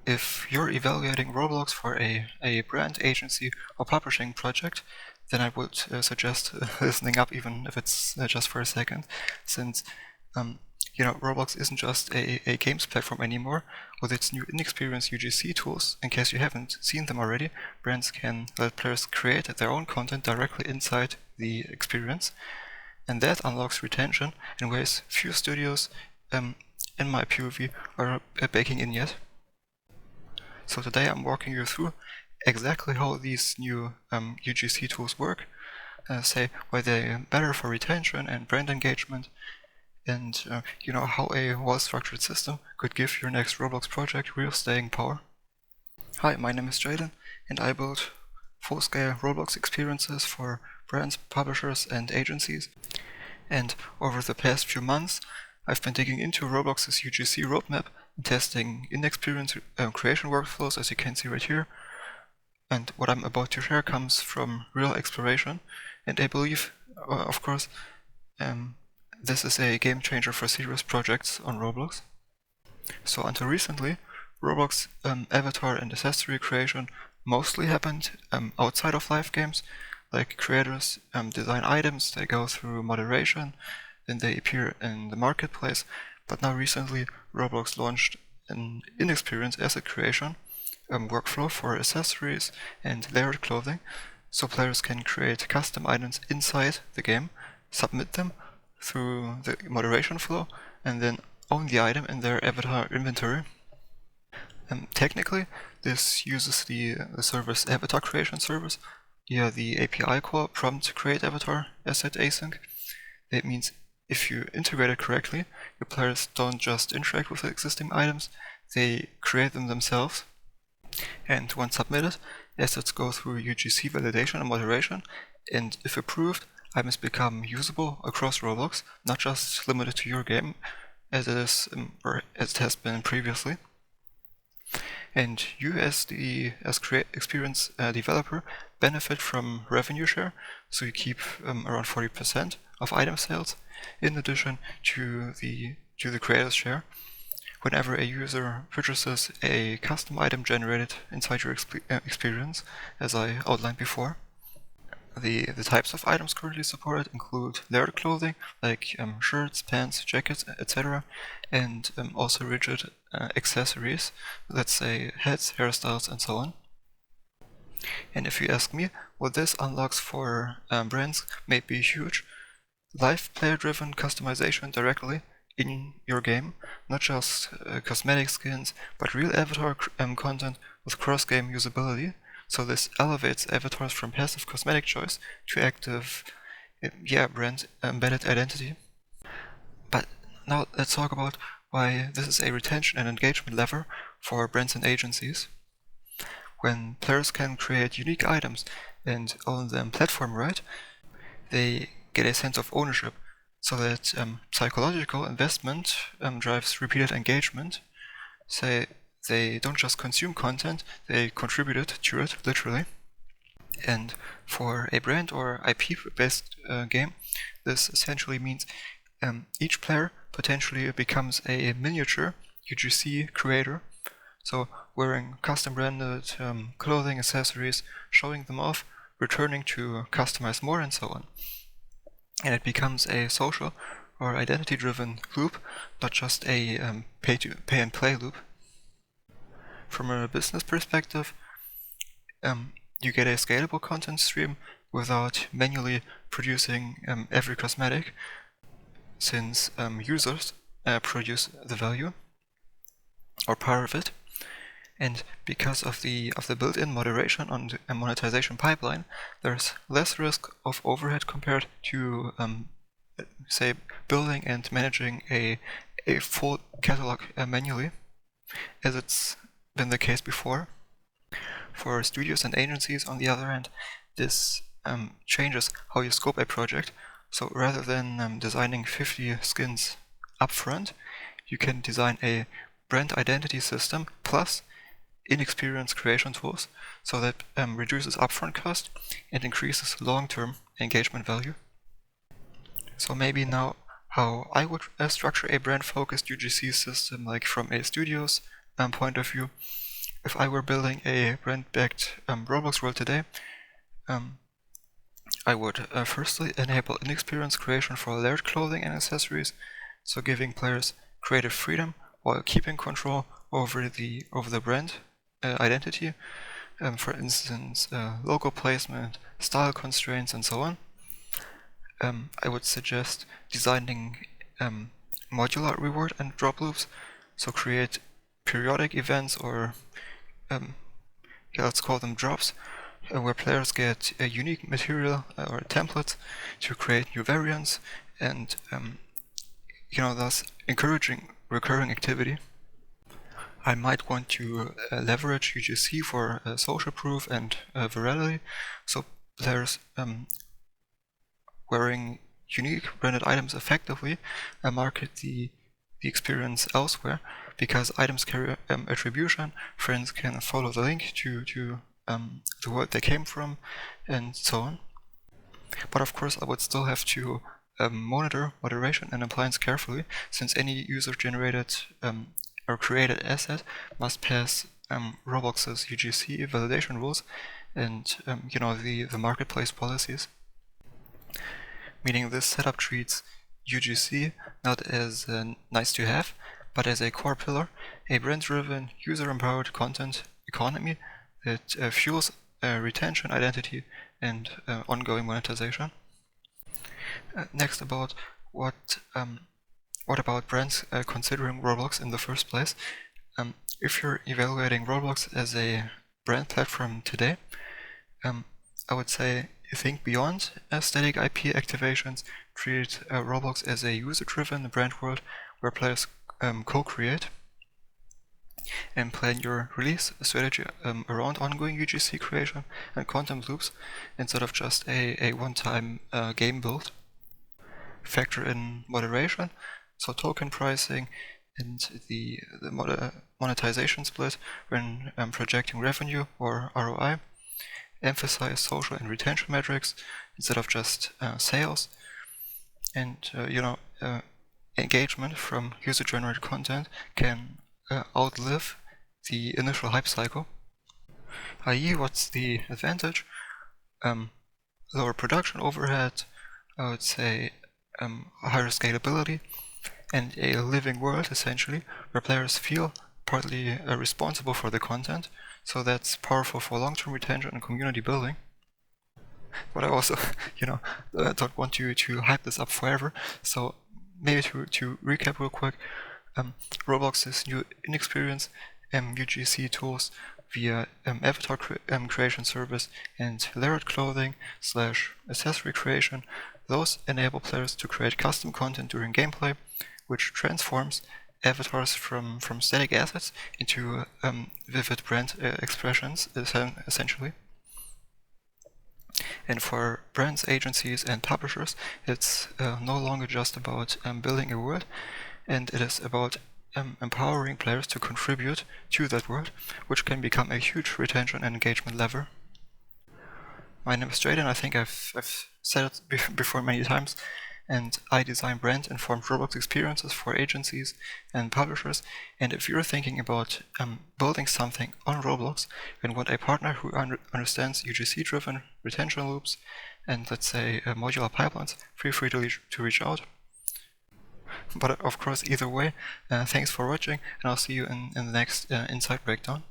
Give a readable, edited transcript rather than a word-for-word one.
If you're evaluating Roblox for a brand, agency, or publishing project, then I would suggest listening up, even if it's just for a second, since Roblox isn't just a games platform anymore. With its new inexperienced UGC tools, in case you haven't seen them already, brands can let players create their own content directly inside the experience, and that unlocks retention in ways few studios, in my POV, are baking in yet. So today I'm walking you through exactly how these new UGC tools work, say why they're better for retention and brand engagement, and how a well-structured system could give your next Roblox project real staying power. Hi, my name is Jaden, and I build full-scale Roblox experiences for brands, publishers, and agencies. And over the past few months, I've been digging into Roblox's UGC roadmap and testing in-experience creation workflows, as you can see right here. And what I'm about to share comes from real exploration, and I believe, of course, this is a game changer for serious projects on Roblox. So until recently, Roblox avatar and accessory creation mostly happened outside of live games. Like creators design items, they go through moderation, then they appear in the marketplace. But now recently, Roblox launched an in-experience asset creation workflow for accessories and layered clothing, so players can create custom items inside the game, submit them through the moderation flow, and then own the item in their avatar inventory. Technically, this uses the service avatar creation service via the API call prompt create avatar asset async. That means if you integrate it correctly, your players don't just interact with the existing items, they create them themselves. And once submitted, assets go through UGC validation and moderation, and if approved, items become usable across Roblox, not just limited to your game, as it is or as it has been previously. And you, as experience developer, benefit from revenue share, so you keep around 40% of item sales, in addition to the creator's share. Whenever a user purchases a custom item generated inside your experience, as I outlined before. The types of items currently supported include layered clothing, like shirts, pants, jackets, etc., and also rigid accessories, let's say hats, hairstyles, and so on. And if you ask me, what this unlocks for brands may be huge. Live player-driven customization directly in your game, not just cosmetic skins, but real avatar content with cross-game usability. So this elevates avatars from passive cosmetic choice to active, brand embedded identity. But now let's talk about why this is a retention and engagement lever for brands and agencies. When players can create unique items and own them platform-wide, they get a sense of ownership, so that psychological investment drives repeated engagement. Say they don't just consume content, they contributed to it, literally. And for a brand or IP-based game, this essentially means each player potentially becomes a miniature UGC creator. So wearing custom branded clothing, accessories, showing them off, returning to customize more, and so on. And it becomes a social or identity-driven loop, not just a pay-and-play loop. From a business perspective, you get a scalable content stream without manually producing every cosmetic, since users produce the value or part of it. And because of the built-in moderation on the monetization pipeline, there's less risk of overhead compared to, say, building and managing a full catalog manually, as it's been the case before. For studios and agencies, on the other hand, this changes how you scope a project. So rather than designing 50 skins upfront, you can design a brand identity system plus inexperienced creation tools, so that reduces upfront cost and increases long-term engagement value. So maybe now how I would structure a brand-focused UGC system, like from a studio's point of view. if I were building a brand-backed Roblox world today, I would firstly enable in-experience creation for layered clothing and accessories, so giving players creative freedom while keeping control over the brand identity. For instance, logo placement, style constraints, and so on. I would suggest designing modular reward and drop loops, so create periodic events or let's call them drops, where players get a unique material or templates to create new variants and thus encouraging recurring activity. I might want to leverage UGC for social proof and virality, so players wearing unique branded items effectively market the experience elsewhere, because items carry attribution. Friends can follow the link to the world they came from, and so on. But of course, I would still have to monitor moderation and compliance carefully, since any user-generated or created asset must pass Roblox's UGC validation rules and the marketplace policies. Meaning this setup treats UGC not as nice to have, but as a core pillar, a brand-driven, user-empowered content economy that fuels retention, identity, and ongoing monetization. Next, about what about brands considering Roblox in the first place? If you're evaluating Roblox as a brand platform today, I would say think beyond static IP activations. Treat Roblox as a user-driven brand world where players co-create, and plan your release strategy around ongoing UGC creation and content loops instead of just a one-time game build. Factor in moderation, so token pricing and the monetization split when projecting revenue or ROI. Emphasize social and retention metrics instead of just sales, and engagement from user-generated content can outlive the initial hype cycle. i.e., what's the advantage? Lower production overhead, I would say higher scalability, and a living world essentially where players feel partly responsible for the content, so that's powerful for long-term retention and community building. But I also, don't want to hype this up forever, so maybe to recap real quick, Roblox's new in-experience UGC tools via avatar creation service and layered clothing / accessory creation, those enable players to create custom content during gameplay, which transforms avatars from static assets into vivid brand expressions, essentially. And for brands, agencies, and publishers, it's no longer just about building a world, and it is about empowering players to contribute to that world, which can become a huge retention and engagement lever. My name is Jaden. I think I've said it before many times, and I design brand-informed Roblox experiences for agencies and publishers. And if you're thinking about building something on Roblox and want a partner who understands UGC-driven retention loops and, let's say, modular pipelines, feel free to reach out. But of course, either way, thanks for watching, and I'll see you in the next Insight Breakdown.